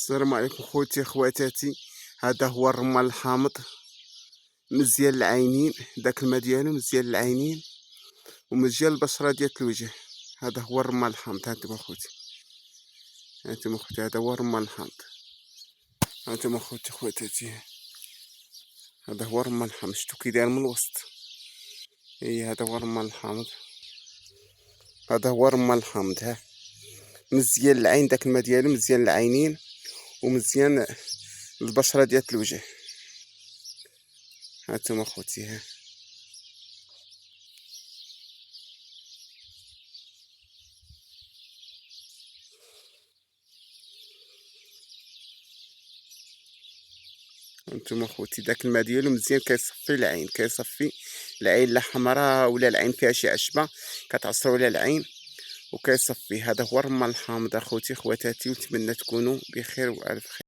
السلام عليكم خوتي خواتاتي. هذا هو الرمان الحامض، مزيان العينين، داك الماء ديالو مزيان العينين ومزيان البشره ديال الوجه. هذا هو الرمان الحامض. هانتوما خوتي، هانتوما خوتي، هذا هو الرمان الحامض. هانتوما خوتي خواتاتي، هذا هو الرمان الحامض. شتو كي داير من الوسط؟ هذا هو الرمان الحامض. هذا هو الرمان الحامض. ها مزيان العين، داك الماء ديالو مزيان العينين ومزيان البشره ديال الوجه. هانتوما خوتي، ها هانتوما خوتي، داك الماء ديالو مزيان كيصفي العين، كيصفي العين لا حمراء ولا العين فيها شي عشبه كتعصروا على العين وكيصفي. هذا هو الرمان الحامض اخوتي خواتاتي، ونتمنى تكونوا بخير والف خير.